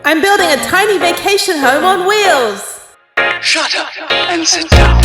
I'm building a tiny vacation home on wheels. Shut up and sit down.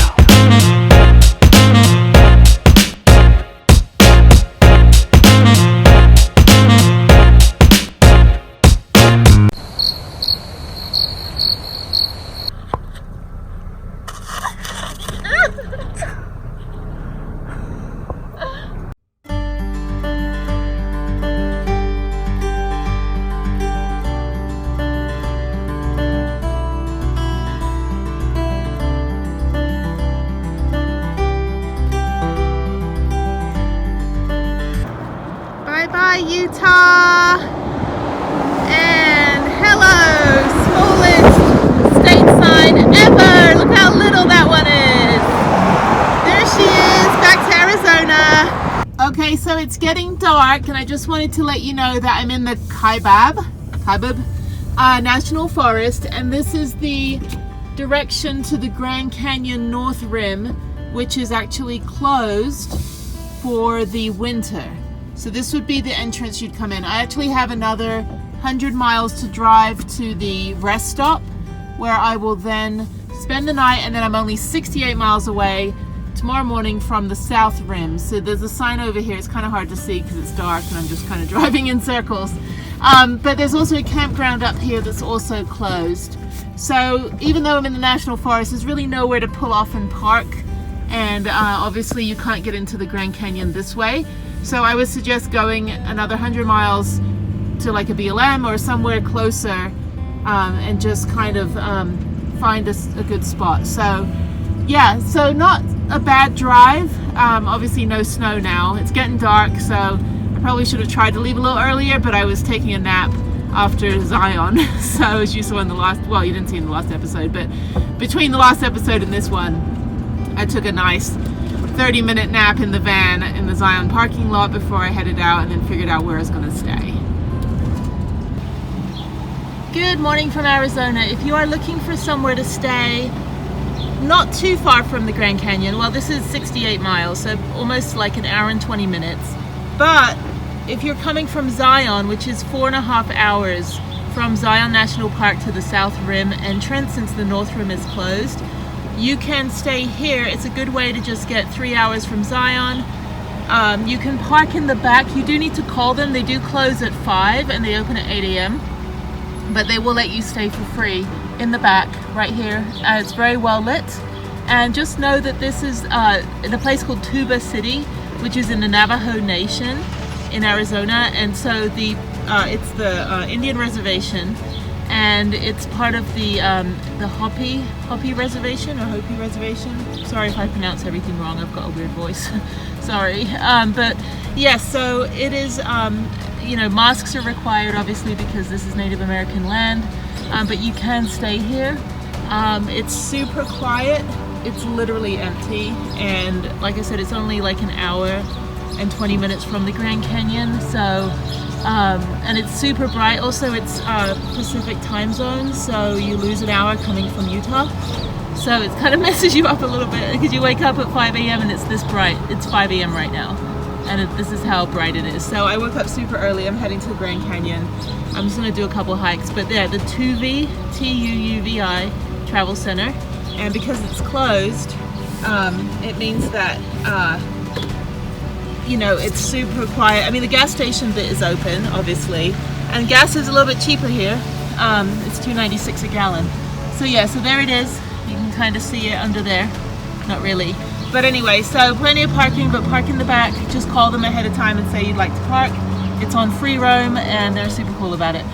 Bye Utah, and hello, smallest state sign ever. Look how little that one is. There she is, back to Arizona. Okay, so it's getting dark, and I just wanted to let you know that I'm in the Kaibab National Forest, and this is the direction to the Grand Canyon North Rim, which is actually closed for the winter. So this would be the entrance you'd come in. I actually have another 100 miles to drive to the rest stop, where I will then spend the night, and then I'm only 68 miles away tomorrow morning from the South Rim. So there's a sign over here. It's kind of hard to see because it's dark and I'm just kind of driving in circles. But there's also a campground up here that's also closed. So even though I'm in the National Forest, there's really nowhere to pull off and park. And obviously you can't get into the Grand Canyon this way. So I would suggest going another 100 miles to like a BLM or somewhere closer, and just kind of find a good spot. So yeah, so not a bad drive. Obviously no snow now. It's getting dark, so I probably should have tried to leave a little earlier, but I was taking a nap after Zion. So as you saw in the last, well, you didn't see in the last episode, but between the last episode and this one, I took a nice 30-minute nap in the van in the Zion parking lot before I headed out, and then figured out where I was going to stay. Good morning from Arizona. If you are looking for somewhere to stay not too far from the Grand Canyon, well, this is 68 miles, so almost like an hour and 20 minutes. But if you're coming from Zion, which is 4.5 hours from Zion National Park to the South Rim entrance, since the North Rim is closed, you can stay here. It's a good way to just get 3 hours from Zion. You can park in the back. You do need to call them. They do close at 5 and they open at 8 a.m. But they will let you stay for free in the back right here. It's very well lit. And just know that this is in a place called Tuba City, which is in the Navajo Nation in Arizona. And so it's the Indian reservation. And it's part of the Hopi Reservation, or Hopi Reservation. Sorry if I pronounce everything wrong. I've got a weird voice. Sorry. But yes, yeah, so it is. Masks are required, obviously, because this is Native American land. But you can stay here. It's super quiet. It's literally empty. And like I said, it's only like an hour and 20 minutes from the Grand Canyon. So. And it's super bright. Also, it's Pacific time zone, so you lose an hour coming from Utah. So it kind of messes you up a little bit because you wake up at 5 a.m. and it's this bright. It's 5 a.m. right now, and this is how bright it is. So I woke up super early. I'm heading to the Grand Canyon. I'm just going to do a couple hikes. But yeah, the Tuuvi, Tuuvi Travel Center, and because it's closed, it means that it's super quiet. I mean, the gas station bit is open, obviously, and gas is a little bit cheaper here. It's $2.96 a gallon. So yeah, so there it is. You can kind of see it under there. Not really. But anyway, so plenty of parking, but park in the back. Just call them ahead of time and say you'd like to park. It's on free roam, and they're super cool about it.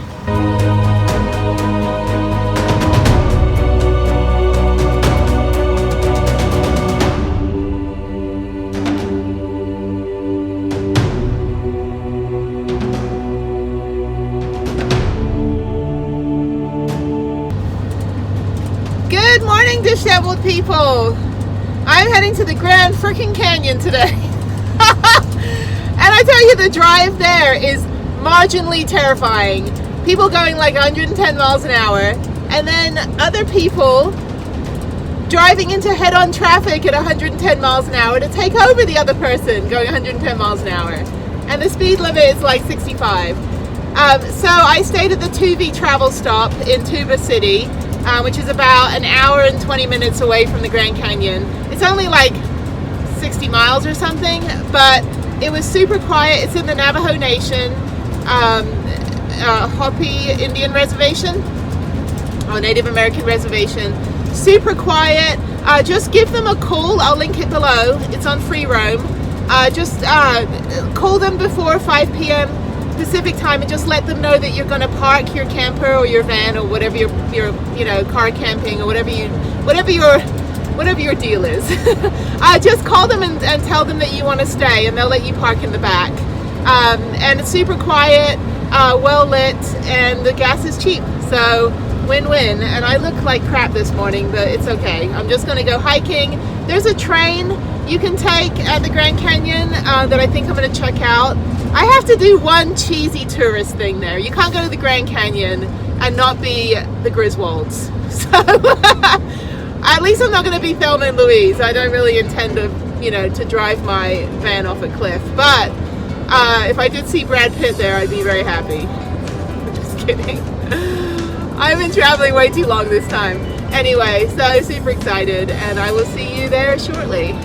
Good morning, disheveled people. I'm heading to the Grand freaking Canyon today. And I tell you, the drive there is marginally terrifying. People going like 110 miles an hour, and then other people driving into head-on traffic at 110 miles an hour to take over the other person going 110 miles an hour. And the speed limit is like 65. So I stayed at the Tuvi travel stop in Tuba City, which is about an hour and 20 minutes away from the Grand Canyon. It's only like 60 miles or something, but it was super quiet. It's in the Navajo Nation, Hopi Indian Reservation, or Native American Reservation. Super quiet. Just give them a call. I'll link it below. It's on free roam. Just call them before 5 p.m. Pacific time and just let them know that you're going to park your camper or your van or whatever your car camping or whatever your deal is. Just call them and tell them that you want to stay, and they'll let you park in the back. And it's super quiet, well lit, and the gas is cheap, so win-win. And I look like crap this morning, but it's okay. I'm just going to go hiking. There's a train you can take at the Grand Canyon that I think I'm going to check out. I have to do one cheesy tourist thing there. You can't go to the Grand Canyon and not be the Griswolds. So at least I'm not going to be Thelma and Louise. I don't really intend to drive my van off a cliff. But if I did see Brad Pitt there, I'd be very happy. Just kidding. I've been traveling way too long this time. Anyway, so super excited, and I will see you there shortly.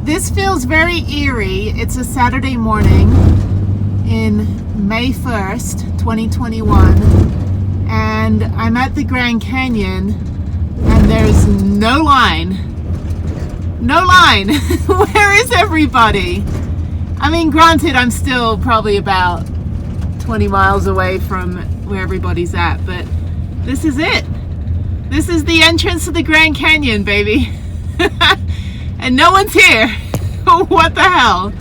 This feels very eerie. It's a Saturday morning in May 1st, 2021, and I'm at the Grand Canyon and there's no line. No line. Where is everybody? I mean, granted, I'm still probably about 20 miles away from where everybody's at, but this is it. This is the entrance to the Grand Canyon, baby. And no one's here. What the hell?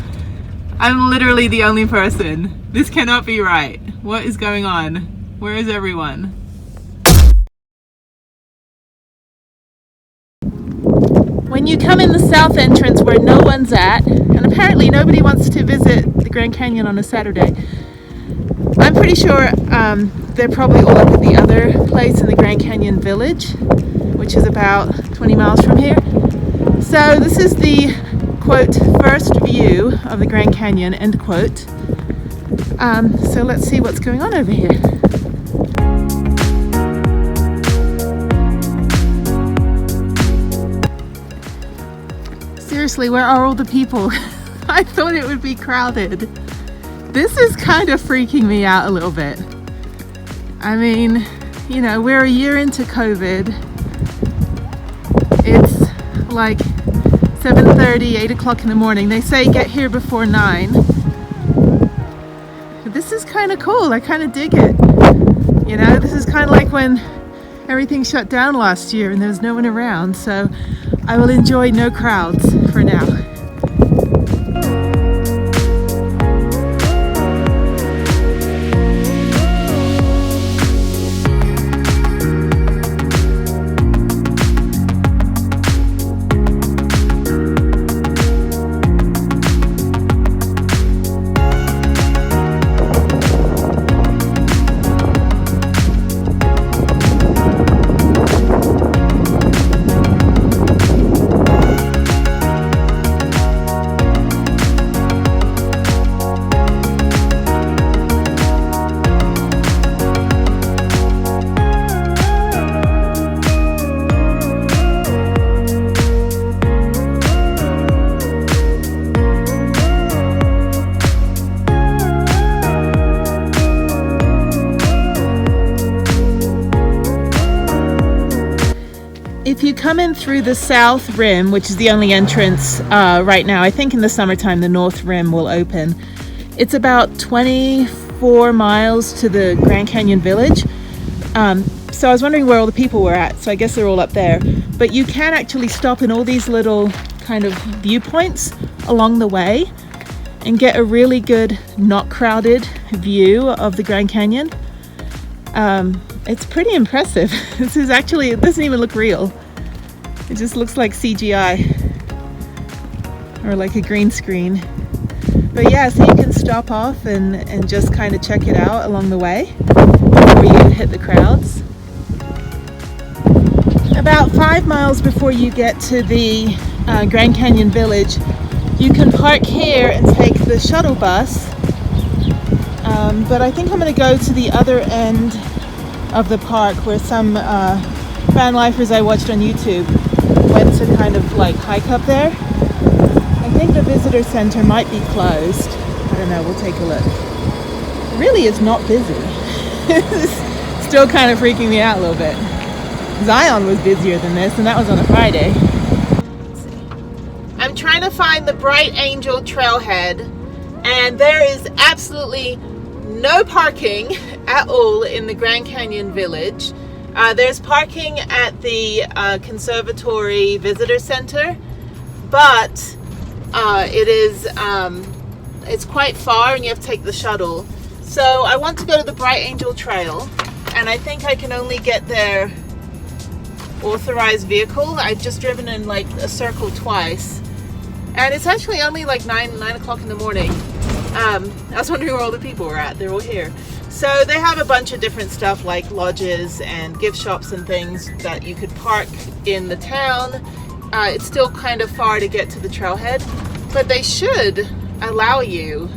I'm literally the only person. This cannot be right. What is going on? Where is everyone? When you come in the south entrance where no one's at, and apparently nobody wants to visit the Grand Canyon on a Saturday, I'm pretty sure they're probably all up at the other place in the Grand Canyon Village, which is about 20 miles from here. So this is the, quote, first view of the Grand Canyon, end quote. So let's see what's going on over here. Seriously, where are all the people? I thought it would be crowded. This is kind of freaking me out a little bit. I mean, you know, we're a year into COVID. It's like 7:30, 8 o'clock in the morning. They say get here before 9. This is kind of cool. I kind of dig it. You know, this is kind of like when everything shut down last year and there was no one around. So I will enjoy no crowds for now. If you come in through the south rim, which is the only entrance right now, I think in the summertime the north rim will open. It's about 24 miles to the Grand Canyon Village. So I was wondering where all the people were at, so I guess they're all up there. But you can actually stop in all these little kind of viewpoints along the way and get a really good, not crowded view of the Grand Canyon. It's pretty impressive. This is actually, it doesn't even look real. It just looks like CGI. or like a green screen. But yeah, so you can stop off and just kind of check it out along the way before you hit the crowds. About 5 miles before you get to the Grand Canyon Village, you can park here and take the shuttle bus. But I think I'm going to go to the other end of the park where some van lifers I watched on YouTube went to kind of like hike up there. I think the visitor center might be closed. I don't know, we'll take a look. It really is not busy. It's still kind of freaking me out a little bit. Zion was busier than this, and that was on a Friday. I'm trying to find the Bright Angel trailhead, and there is absolutely no parking at all in the Grand Canyon Village. There's parking at the Conservatory Visitor Center, but it's quite far and you have to take the shuttle. So I want to go to the Bright Angel Trail, and I think I can only get there authorized vehicle. I've just driven in like a circle twice, and it's actually only like 9 o'clock in the morning. I was wondering where all the people were at. They're all here. So they have a bunch of different stuff like lodges and gift shops and things that you could park in the town. It's still kind of far to get to the trailhead, but they should allow you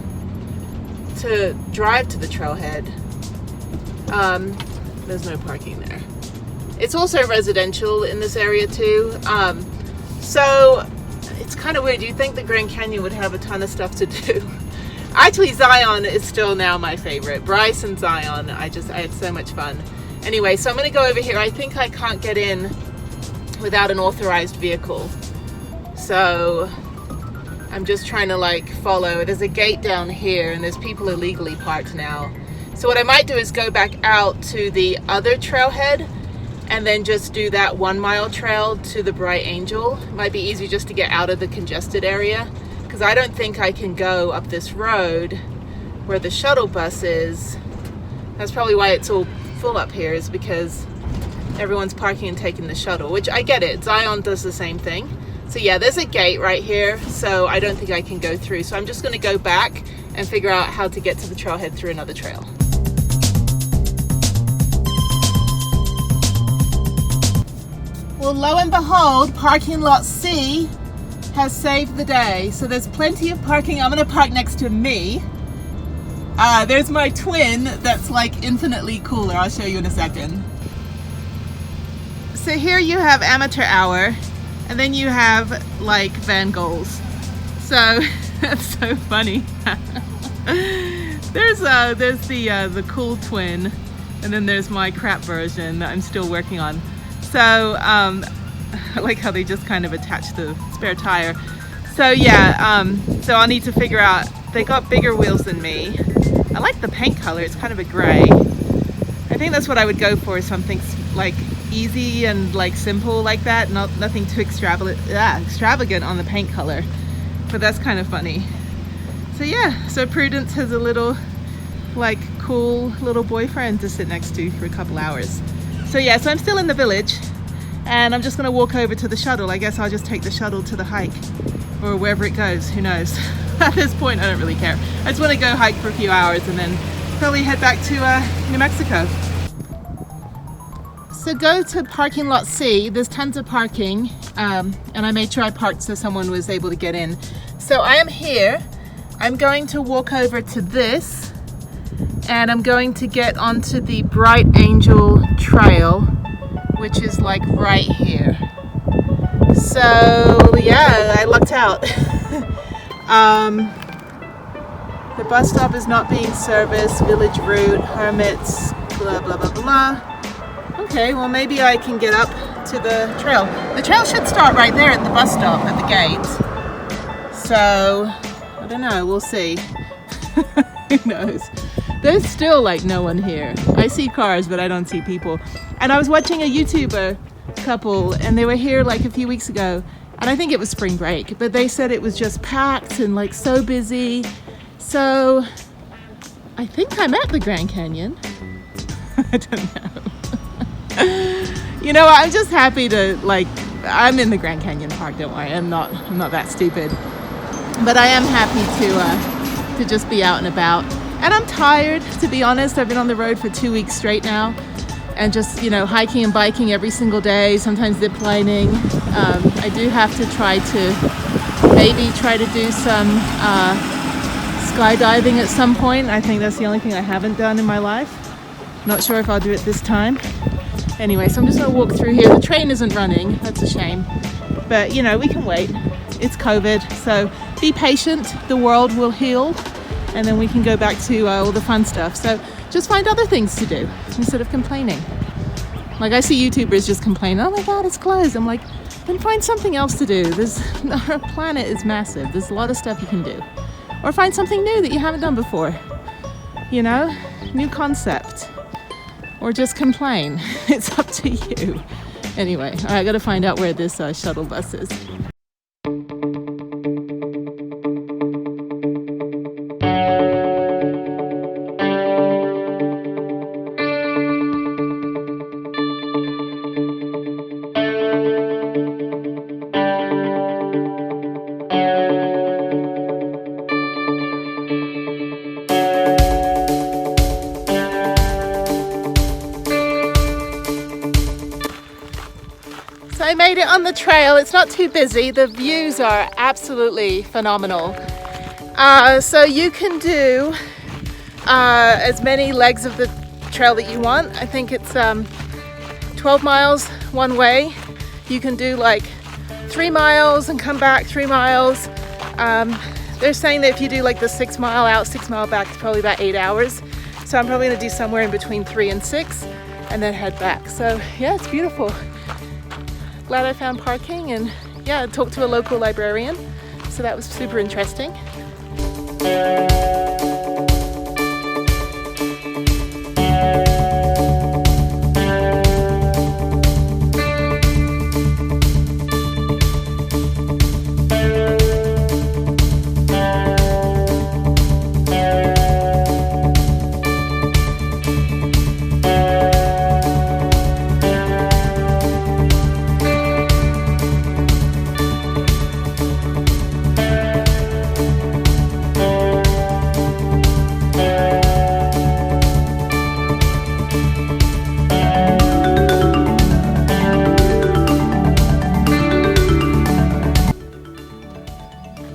to drive to the trailhead. There's no parking there. It's also residential in this area too. So it's kind of weird. You'd think the Grand Canyon would have a ton of stuff to do. Actually, Zion is still now my favorite. Bryce and Zion, I had so much fun. Anyway, so I'm going to go over here. I think I can't get in without an authorized vehicle. So I'm just trying to like follow. There's a gate down here, and there's people illegally parked now. So what I might do is go back out to the other trailhead and then just do that 1 mile trail to the Bright Angel. It might be easy just to get out of the congested area, because I don't think I can go up this road where the shuttle bus is. That's probably why it's all full up here, is because everyone's parking and taking the shuttle, which I get it. Zion does the same thing. So yeah, there's a gate right here, so I don't think I can go through. So I'm just gonna go back and figure out how to get to the trailhead through another trail. Well, lo and behold, parking lot C has saved the day. So there's plenty of parking. I'm gonna park next to me. There's my twin that's like infinitely cooler. I'll show you in a second. So here you have amateur hour, and then you have like Van Goghs. So that's so funny. There's the cool twin, and then there's my crap version that I'm still working on. So I like how they just kind of attach the spare tire. So yeah, so I'll need to figure out, they got bigger wheels than me. I like the paint color, it's kind of a gray. I think that's what I would go for, something like easy and like simple like that, nothing too extravagant on the paint color, but that's kind of funny. So yeah, so Prudence has a little like cool little boyfriend to sit next to for a couple hours. So yeah, so I'm still in the village, and I'm just gonna walk over to the shuttle. I guess I'll just take the shuttle to the hike, or wherever it goes, who knows. At this point, I don't really care. I just wanna go hike for a few hours and then probably head back to New Mexico. So go to parking lot C, there's tons of parking, and I made sure I parked so someone was able to get in. So I am here, I'm going to walk over to this, and I'm going to get onto the Bright Angel Trail, which is like right here. So yeah, I lucked out. The bus stop is not being serviced, village route, hermits, blah blah blah blah. Okay, well maybe I can get up to the trail. The trail should start right there at the bus stop at the gate. So I don't know, we'll see. Who knows? There's still like no one here. I see cars, but I don't see people. And I was watching a YouTuber couple, and they were here like a few weeks ago, and I think it was spring break, but they said it was just packed and like so busy. So I think I'm at the Grand Canyon. I don't know. You know, I'm just happy to like, I'm in the Grand Canyon Park, don't worry. I'm not that stupid. But I am happy to just be out and about. And I'm tired, to be honest. I've been on the road for 2 weeks straight now, and just, you know, hiking and biking every single day, sometimes zip lining. I do have to try to do some skydiving at some point. I think that's the only thing I haven't done in my life. Not sure if I'll do it this time. Anyway, so I'm just gonna walk through here. The train isn't running, that's a shame. But, you know, we can wait. It's COVID, so be patient. The world will heal, and then we can go back to all the fun stuff. So just find other things to do instead of complaining. Like, I see YouTubers just complain, oh my God, it's closed. I'm like, then find something else to do. Our planet is massive. There's a lot of stuff you can do. Or find something new that you haven't done before. You know, new concept. Or just complain. It's up to you. Anyway, all right, I gotta find out where this shuttle bus is. I made it on the trail. It's not too busy. The views are absolutely phenomenal. So you can do as many legs of the trail that you want. I think it's 12 miles one way. You can do like 3 miles and come back 3 miles. They're saying that if you do like the 6 mile out, 6 mile back, it's probably about 8 hours. So I'm probably gonna do somewhere in between 3 and 6 and then head back. So yeah, it's beautiful. Glad I found parking, and yeah, I talked to a local librarian, so that was super interesting.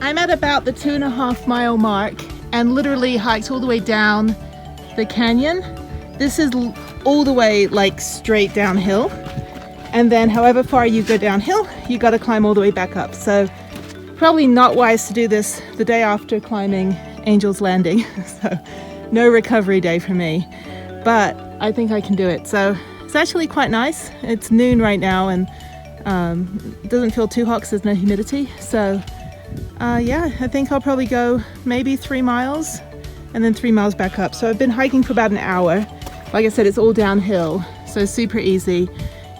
I'm at about the 2.5 mile mark and literally hiked all the way down the canyon. This is all the way like straight downhill, and then however far you go downhill, you got to climb all the way back up. So probably not wise to do this the day after climbing Angel's Landing. So no recovery day for me, but I think I can do it. So it's actually quite nice. It's noon right now, and it doesn't feel too hot because there's no humidity. So yeah, I think I'll probably go maybe 3 miles and then 3 miles back up. So I've been hiking for about an hour. Like I said, it's all downhill, so super easy.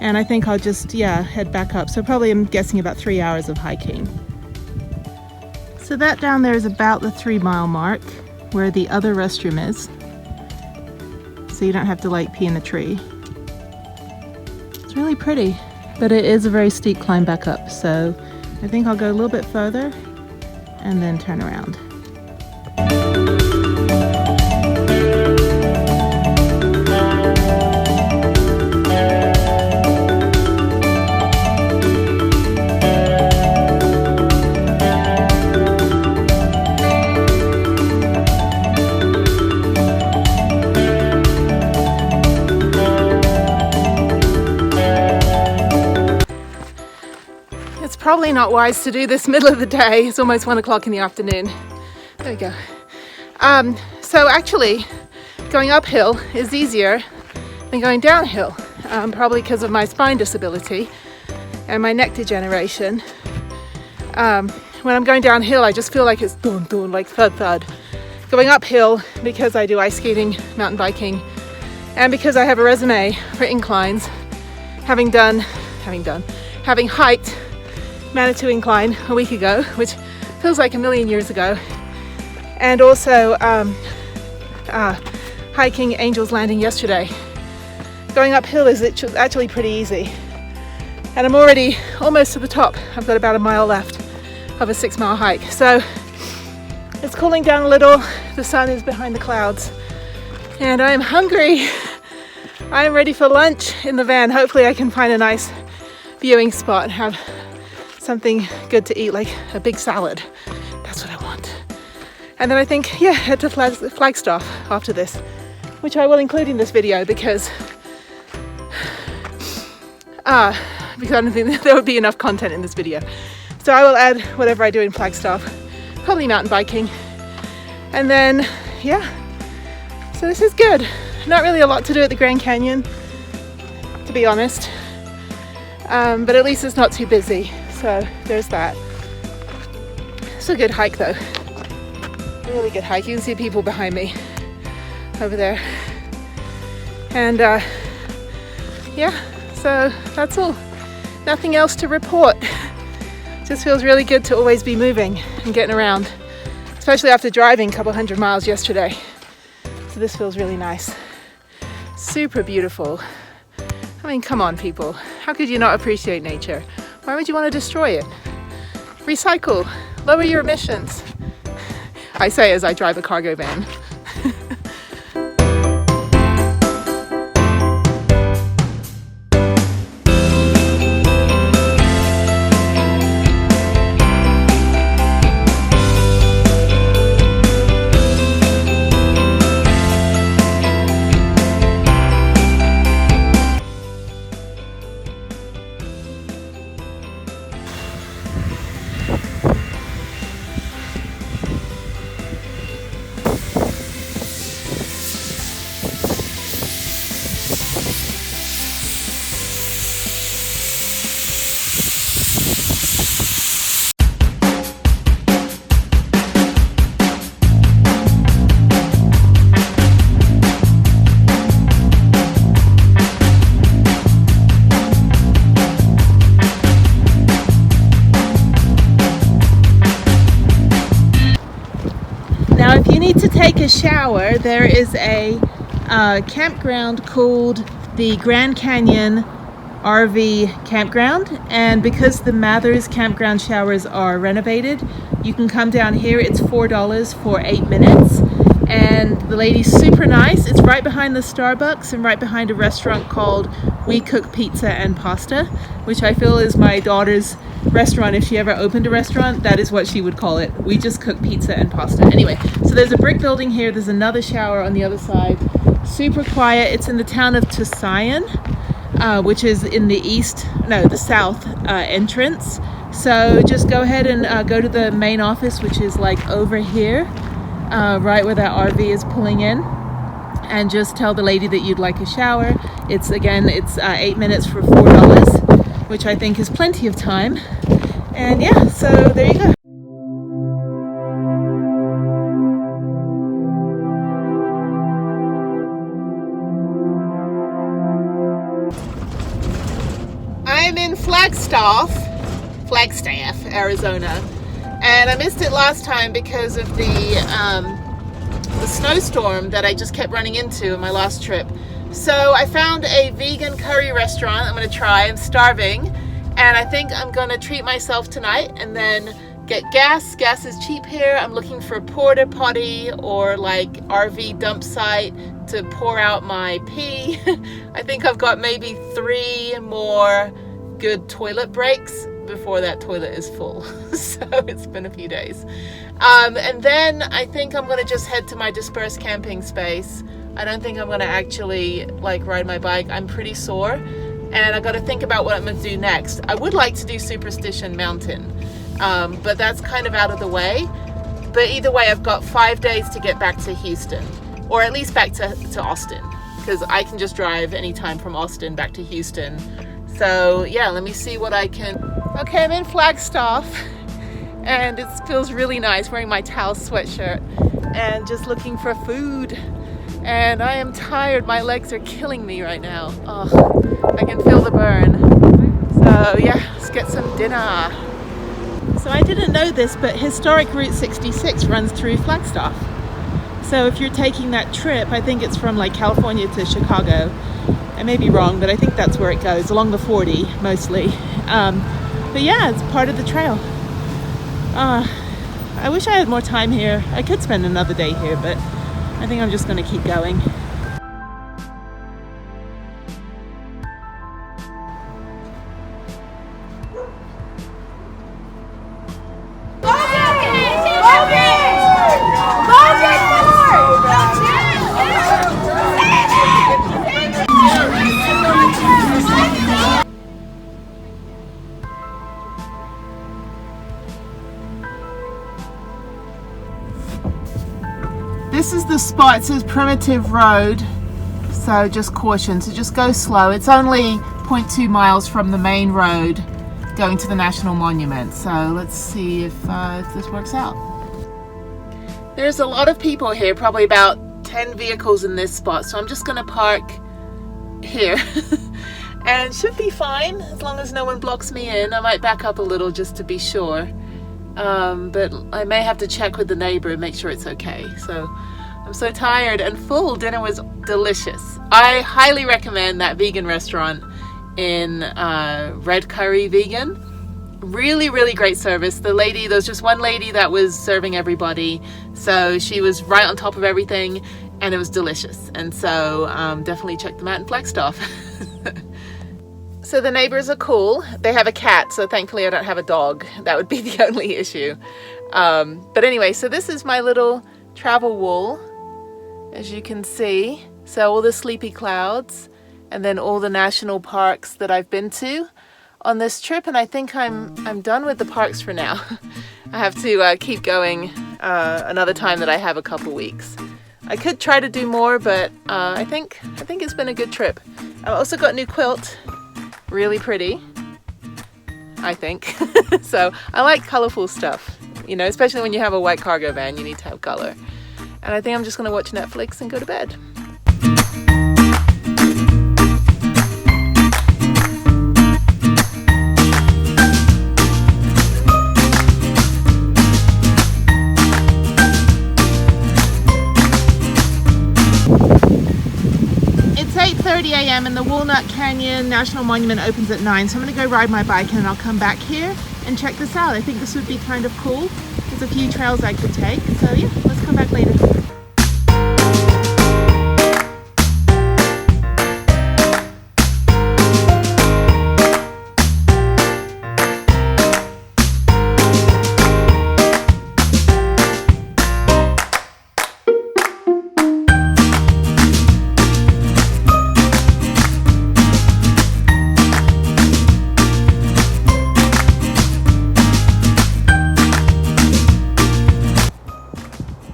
And I think I'll just, yeah, head back up. So probably I'm guessing about 3 hours of hiking. So that down there is about the 3 mile mark where the other restroom is. So you don't have to like pee in the tree. It's really pretty, but it is a very steep climb back up. So I think I'll go a little bit further and then turn around. Probably not wise to do this middle of the day. It's almost 1 o'clock in the afternoon. There we go. So actually going uphill is easier than going downhill, probably because of my spine disability and my neck degeneration. When I'm going downhill, I just feel like it's dun dun, like thud thud. Going uphill, because I do ice skating, mountain biking, and because I have a resume for inclines, having hiked Manitou Incline a week ago, which feels like a million years ago, and also hiking Angel's Landing yesterday. Going uphill is actually pretty easy, and I'm already almost to the top. I've got about a mile left of a 6 mile hike, so It's cooling down a little. The sun is behind the clouds. And I'm hungry. I'm ready for lunch in the van. Hopefully I can find a nice viewing spot and have something good to eat, like a big salad. That's what I want. And then I think, yeah, head to Flagstaff after this, which I will include in this video because I don't think there would be enough content in this video. So I will add whatever I do in Flagstaff, probably mountain biking. And then, yeah, so this is good. Not really a lot to do at the Grand Canyon, to be honest. But at least it's not too busy. So there's that. It's a good hike though. A really good hike. You can see people behind me over there. And yeah, so that's all. Nothing else to report. Just feels really good to always be moving and getting around, especially after driving a couple hundred miles yesterday. So this feels really nice. Super beautiful. I mean, come on people. How could you not appreciate nature? Why would you want to destroy it? Recycle. Lower your emissions. I say as I drive a cargo van. Now, if you need to take a shower, there is a campground called the Grand Canyon RV Campground, and because the Mathers campground showers are renovated, you can come down here. It's $4 for 8 minutes, and the lady's super nice. It's right behind the Starbucks and right behind a restaurant called We Cook Pizza and Pasta, which I feel is my daughter's restaurant. If she ever opened a restaurant, that is what she would call it. We just cook pizza and pasta. Anyway, so there's a brick building here. There's another shower on the other side. Super quiet. It's in the town of Tusayan, which is in the south entrance. So just go ahead and go to the main office, which is like over here, right where that RV is pulling in, and just tell the lady that you'd like a shower. It's 8 minutes for $4, which I think is plenty of time. And yeah, so there you go. I'm in Flagstaff, Arizona, and I missed it last time because of the snowstorm that I just kept running into in my last trip. So I found a vegan curry restaurant I'm going to try. I'm starving, and I think I'm going to treat myself tonight and then get gas. Gas is cheap here. I'm looking for a porta potty or like RV dump site to pour out my pee. I think I've got maybe 3 more good toilet breaks before that toilet is full. So it's been a few days. And then I think I'm going to just head to my dispersed camping space. I don't think I'm going to actually like ride my bike. I'm pretty sore, and I got to think about what I'm going to do next. I would like to do Superstition Mountain, but that's kind of out of the way. But either way, I've got 5 days to get back to Houston, or at least back to Austin, because I can just drive anytime from Austin back to Houston. So yeah, let me see what I can. Okay, I'm in Flagstaff, and it feels really nice wearing my towel sweatshirt and just looking for food. And I am tired. My legs are killing me right now. Oh, I can feel the burn. So yeah, let's get some dinner. So I didn't know this, but historic Route 66 runs through Flagstaff. So if you're taking that trip, I think it's from like California to Chicago. I may be wrong, but I think that's where it goes, along the 40 mostly. But yeah, it's part of the trail. I I wish I had more time here. I could spend another day here, but I think I'm just going to keep going. This is the spot. It says Primitive Road, so just caution, so just go slow. It's only 0.2 miles from the main road going to the National Monument, so let's see if this works out. There's a lot of people here, probably about 10 vehicles in this spot, so I'm just going to park here and should be fine as long as no one blocks me in. I might back up a little just to be sure. But I may have to check with the neighbor and make sure it's okay. So I'm so tired and full. Dinner was delicious. I highly recommend that vegan restaurant in Red Curry Vegan. Really, really great service. The lady, there was just one lady that was serving everybody, so she was right on top of everything, and it was delicious. And so definitely check them out in Flagstaff. So the neighbors are cool. They have a cat, so thankfully I don't have a dog. That would be the only issue. But anyway, so this is my little travel wall, as you can see. So all the sleepy clouds, and then all the national parks that I've been to on this trip. And I think I'm done with the parks for now. I have to keep going another time that I have a couple weeks. I could try to do more, but I think it's been a good trip. I also got a new quilt. Really pretty, I think. So I like colorful stuff, you know, especially when you have a white cargo van, you need to have color. And I think I'm just going to watch Netflix and go to bed. It's 8:30 a.m. and the Walnut Canyon National Monument opens at 9, so I'm going to go ride my bike and then I'll come back here and check this out. I think this would be kind of cool. There's a few trails I could take, so yeah, let's come back later.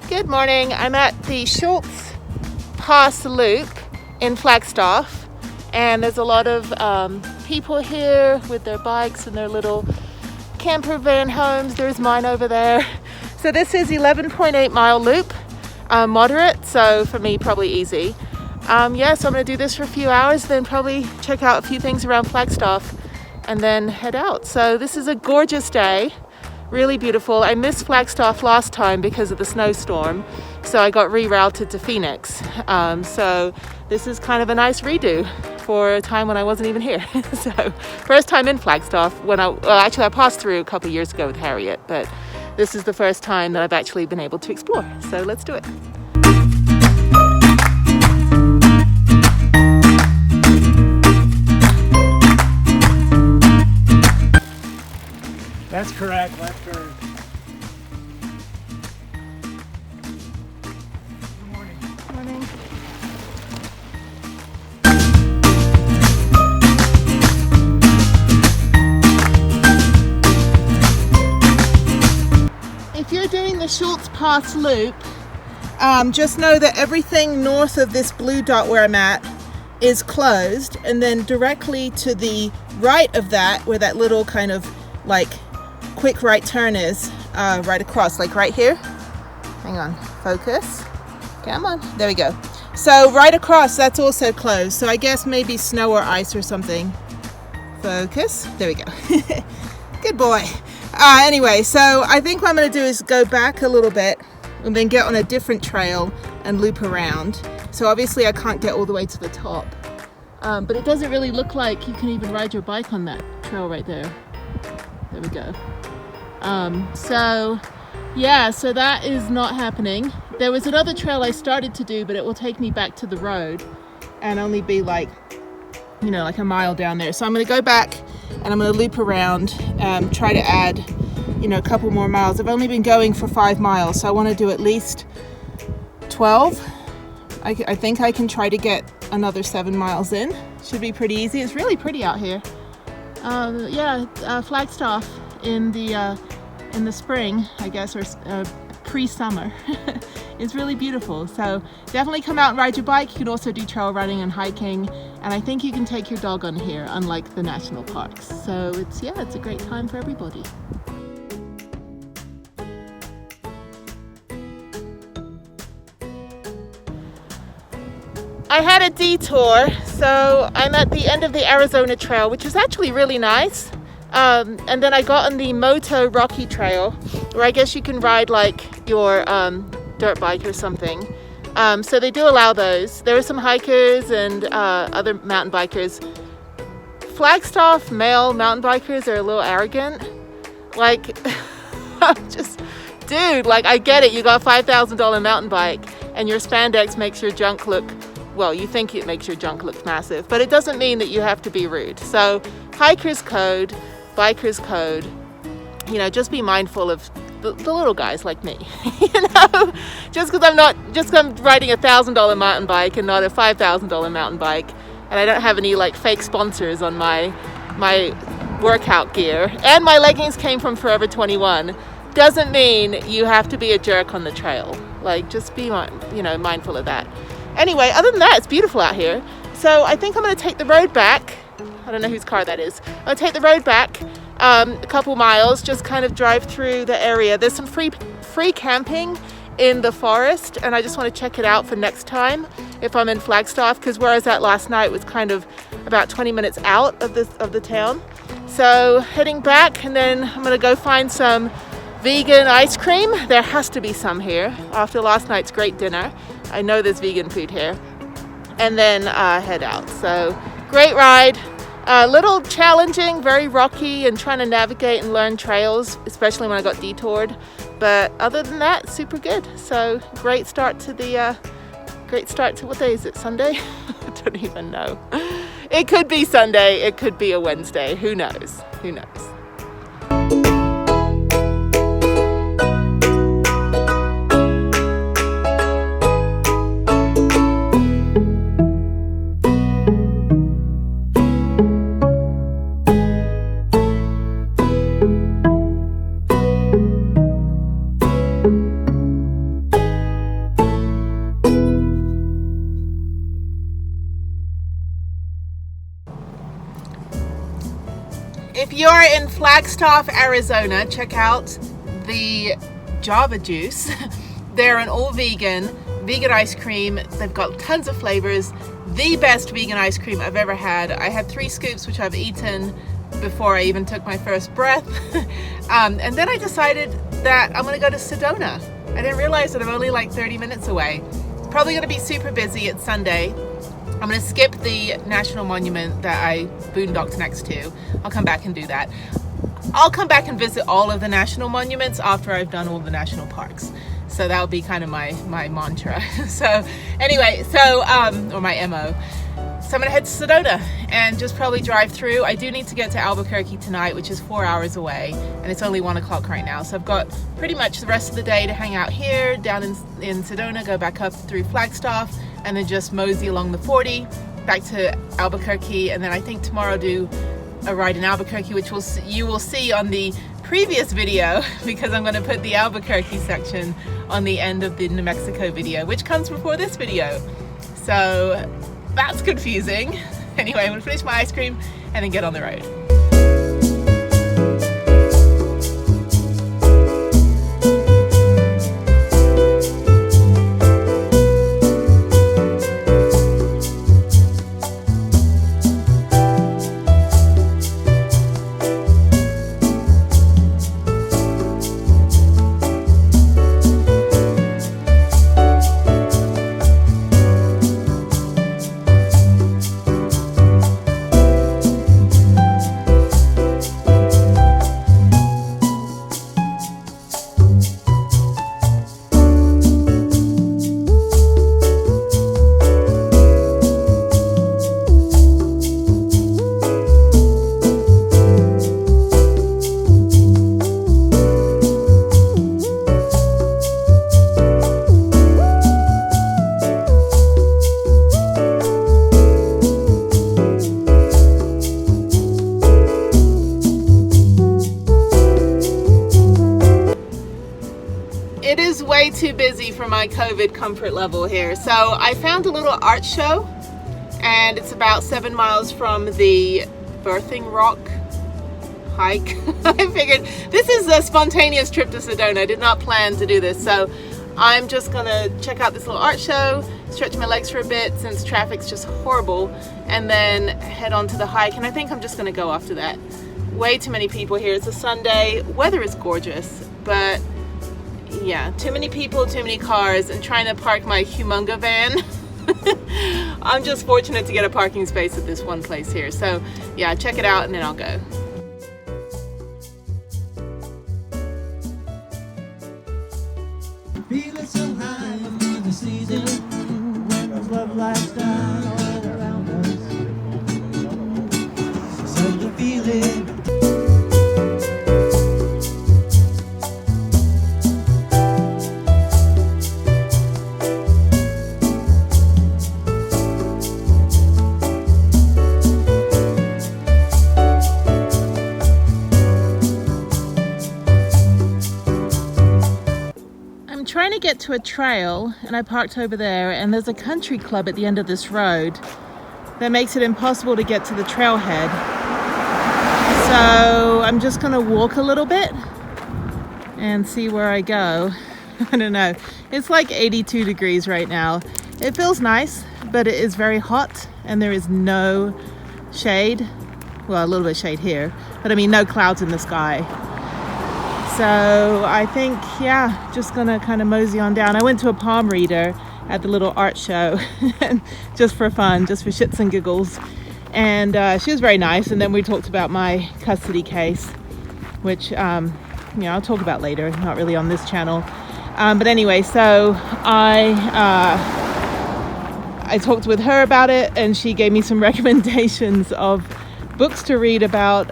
Good morning. I'm at the Schultz Pass Loop in Flagstaff, and there's a lot of people here with their bikes and their little camper van homes. There's mine over there. So this is 11.8 mile loop, moderate, so for me probably easy. Yeah, so I'm going to do this for a few hours, then probably check out a few things around Flagstaff and then head out. So this is a gorgeous day. Really beautiful. I missed Flagstaff last time because of the snowstorm, so I got rerouted to Phoenix. So this is kind of a nice redo for a time when I wasn't even here. So first time in Flagstaff when actually I passed through a couple years ago with Harriette, but this is the first time that I've actually been able to explore. So let's do it. That's correct, left turn. Good morning. Morning. If you're doing the Schultz Pass loop, just know that everything north of this blue dot where I'm at is closed, and then directly to the right of that, where that little kind of like quick right turn is, right across, like right here. Hang on, focus. Come on, there we go. So right across, that's also closed. So I guess maybe snow or ice or something. Focus, there we go. Good boy. Anyway, so I think what I'm gonna do is go back a little bit and then get on a different trail and loop around. So obviously I can't get all the way to the top. But it doesn't really look like you can even ride your bike on that trail right there. There we go. So Yeah, so that is not happening. There was another trail I started to do, but it will take me back to the road and only be like, you know, like a mile down there. So I'm going to go back and I'm going to loop around, try to add, you know, a couple more miles. I've only been going for 5 miles, so I want to do at least 12. I think I can try to get another 7 miles in. Should be pretty easy. It's really pretty out here. Flagstaff in the spring, I guess, or pre-summer. It's really beautiful. So definitely come out and ride your bike. You can also do trail running and hiking, and I think you can take your dog on here, unlike the national parks. So it's a great time for everybody. I had a detour, so I'm at the end of the Arizona Trail, which is actually really nice. And then I got on the Moto Rocky Trail, where I guess you can ride like your dirt bike or something. So they do allow those. There are some hikers and other mountain bikers. Flagstaff male mountain bikers are a little arrogant. Like, dude, like, I get it. You got a $5,000 mountain bike and your spandex makes your junk look, well, you think it makes your junk look massive, but it doesn't mean that you have to be rude. So hiker's code, biker's code, you know, just be mindful of the little guys like me. You know, just because I'm riding a $1,000 mountain bike and not a $5,000 mountain bike, and I don't have any like fake sponsors on my workout gear, and my leggings came from Forever 21, doesn't mean you have to be a jerk on the trail. Like, just be, you know, mindful of that. Anyway, other than that, it's beautiful out here. So I think I'm going to take the road back. I don't know whose car that is. I'm going to take the road back a couple miles, just kind of drive through the area. There's some free camping in the forest, and I just want to check it out for next time if I'm in Flagstaff, because where I was at last night was kind of about 20 minutes out of the town. So heading back, and then I'm going to go find some vegan ice cream. There has to be some here after last night's great dinner. I know there's vegan food here. And then head out. So great ride. A little challenging, very rocky, and trying to navigate and learn trails, especially when I got detoured. But other than that, super good. So great start to what day is it? Sunday? I don't even know. It could be Sunday. It could be a Wednesday. Who knows? Who knows? If you're in Flagstaff, Arizona, check out the Java Juice. They're an all vegan ice cream. They've got tons of flavors. The best vegan ice cream I've ever had. I had 3 scoops, which I've eaten before I even took my first breath. And then I decided that I'm gonna go to Sedona. I didn't realize that I'm only like 30 minutes away. Probably gonna be super busy. It's Sunday. I'm going to skip the national monument that I boondocked next to. I'll come back and do that. I'll come back and visit all of the national monuments after I've done all the national parks. So that would be kind of my mantra. So anyway, or my MO. So I'm going to head to Sedona and just probably drive through. I do need to get to Albuquerque tonight, which is 4 hours away, and it's only 1 o'clock right now. So I've got pretty much the rest of the day to hang out here, down in Sedona, go back up through Flagstaff, and then just mosey along the 40 back to Albuquerque. And then I think tomorrow do a ride in Albuquerque, which you will see on the previous video, because I'm going to put the Albuquerque section on the end of the New Mexico video, which comes before this video. So that's confusing. Anyway, I'm going to finish my ice cream and then get on the road. for my COVID comfort level here. So I found a little art show, and it's about 7 miles from the Birthing Rock hike. I figured this is a spontaneous trip to Sedona. I did not plan to do this, so I'm just gonna check out this little art show, stretch my legs for a bit since traffic's just horrible, and then head on to the hike. And I think I'm just gonna go after that. Way too many people here. It's a Sunday. Weather is gorgeous, but yeah, too many people, too many cars, and trying to park my humunga van. I'm just fortunate to get a parking space at this one place here. So yeah, check it out and then I'll go. Feeling so high before the season, when there's love lifestyle all around us. So the feeling. Trying to get to a trail, and I parked over there, and there's a country club at the end of this road that makes it impossible to get to the trailhead. So I'm just gonna walk a little bit and see where I go. I don't know, it's like 82 degrees right now. It feels nice, but it is very hot and there is no shade. Well, a little bit of shade here, but I mean no clouds in the sky. So I think, yeah, just gonna kind of mosey on down. I went to a palm reader at the little art show just for fun, just for shits and giggles. And she was very nice. And then we talked about my custody case, which, I'll talk about later, not really on this channel. But anyway, so I talked with her about it, and she gave me some recommendations of books to read about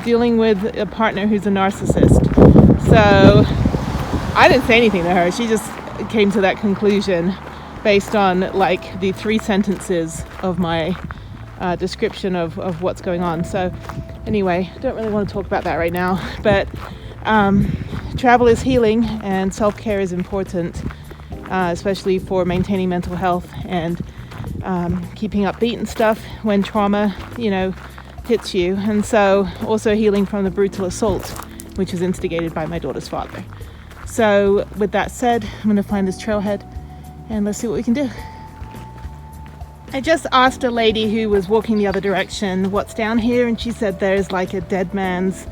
dealing with a partner who's a narcissist. So I didn't say anything to her. She just came to that conclusion based on like the 3 sentences of my description of what's going on. So anyway, I don't really want to talk about that right now, but travel is healing and self-care is important, especially for maintaining mental health and keeping upbeat and stuff when trauma, hits you. And so also healing from the brutal assault, which was instigated by my daughter's father. So with that said, I'm going to find this trailhead and let's see what we can do. I just asked a lady who was walking the other direction what's down here, and she said there's like a dead man's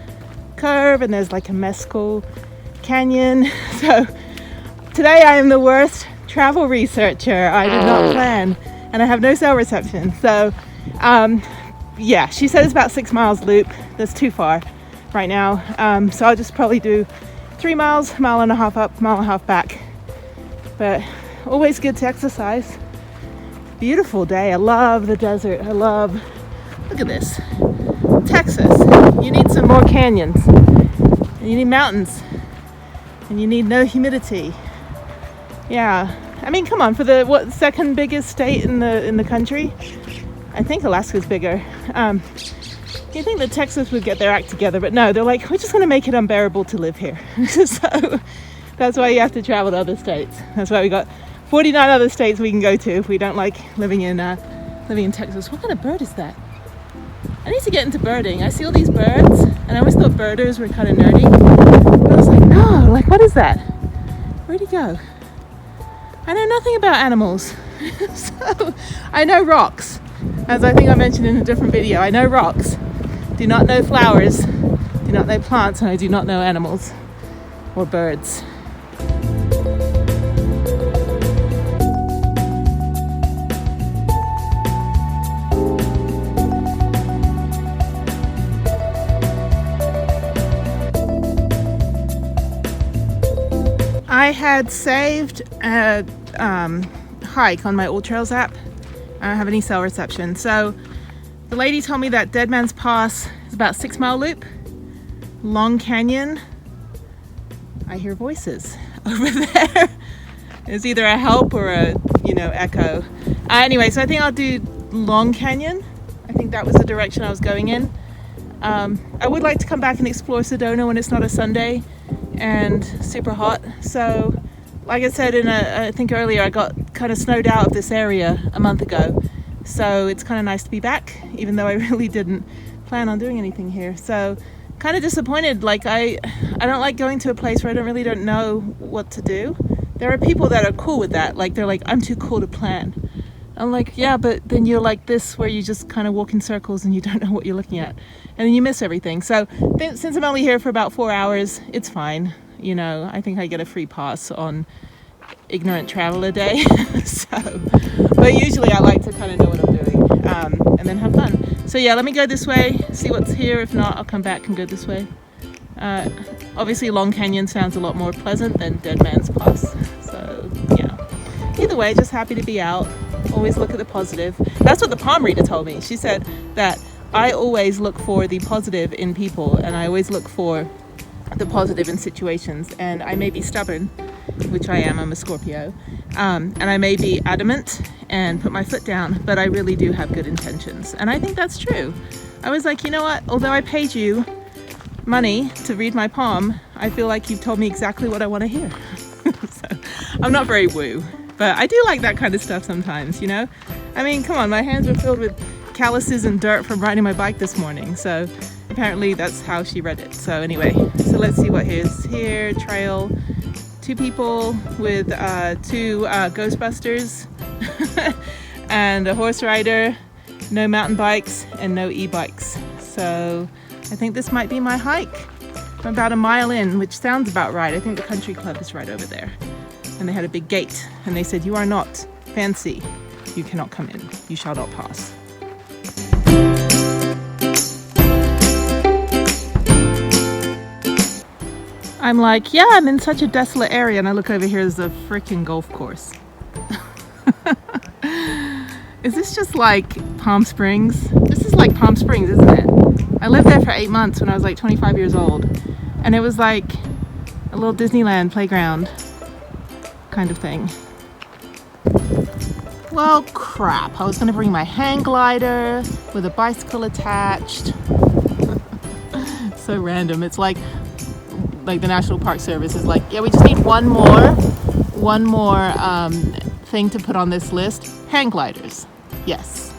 curve and there's like a mescal canyon. So today I am the worst travel researcher. I did not plan, and I have no cell reception. So yeah, she said it's about 6 miles loop. That's too far right now. So I'll just probably do 3 miles, 1.5 miles up, 1.5 miles back. But always good to exercise. Beautiful day. I love the desert. Look at this. Texas. You need some more canyons. And you need mountains. And you need no humidity. Yeah. I mean, come on, for the second biggest state in the country? I think Alaska's bigger. You think that Texas would get their act together, but no, they're like, we're just going to make it unbearable to live here. So that's why you have to travel to other states. That's why we got 49 other states we can go to if we don't like living in Texas. What kind of bird is that? I need to get into birding. I see all these birds, and I always thought birders were kind of nerdy. But I was like, no, like what is that? Where'd he go? I know nothing about animals. So I know rocks. As I think I mentioned in a different video, I know rocks. Do not know flowers, do not know plants, and I do not know animals or birds. I had saved a hike on my All Trails app. I don't have any cell reception. So the lady told me that Dead Man's Pass is about 6 mile loop, Long Canyon. I hear voices over there. It's either a help or a, echo. Anyway, so I think I'll do Long Canyon. I think that was the direction I was going in. I would like to come back and explore Sedona when it's not a Sunday and super hot. So like I said I think earlier, I got kind of snowed out of this area a month ago. So it's kind of nice to be back, even though I really didn't plan on doing anything here. So kind of disappointed. Like I don't like going to a place where I don't know what to do. There are people that are cool with that. Like they're like, I'm too cool to plan. I'm like, yeah, but then you're like this, where you just kind of walk in circles and you don't know what you're looking at, and then you miss everything. So since I'm only here for about 4 hours, it's fine. You know, I think I get a free pass on ignorant travel a day. So, but usually I like to kind of know what I'm doing, and then have fun. So yeah, let me go this way, see what's here. If not, I'll come back and go this way. Obviously Long Canyon sounds a lot more pleasant than Dead Man's Pass. So yeah, either way, just happy to be out. Always look at the positive. That's what the palm reader told me. She said that I always look for the positive in people, and I always look for the positive in situations. And I may be stubborn, which I am, I'm a Scorpio, and I may be adamant and put my foot down, but I really do have good intentions. And I think that's true. I was like, you know what, although I paid you money to read my palm, I feel like you've told me exactly what I want to hear. So I'm not very woo, but I do like that kind of stuff sometimes, you know? I mean, come on, my hands are filled with calluses and dirt from riding my bike this morning, so apparently that's how she read it. So anyway, so let's see what is here. Trail, 2 people with 2 Ghostbusters and a horse rider, no mountain bikes and no e-bikes. So I think this might be my hike. I'm about a mile in, which sounds about right. I think the country club is right over there. And they had a big gate, and they said, you are not fancy. You cannot come in. You shall not pass. I'm like, yeah, I'm in such a desolate area, and I look over here, there's a freaking golf course. Is this just like Palm Springs? This is like Palm Springs, isn't it? I lived there for 8 months when I was like 25 years old, and it was like a little Disneyland playground kind of thing. Well, crap. I was going to bring my hang glider with a bicycle attached. So random. It's like the National Park Service is like, yeah, we just need one more thing to put on this list. Hang gliders. Yes.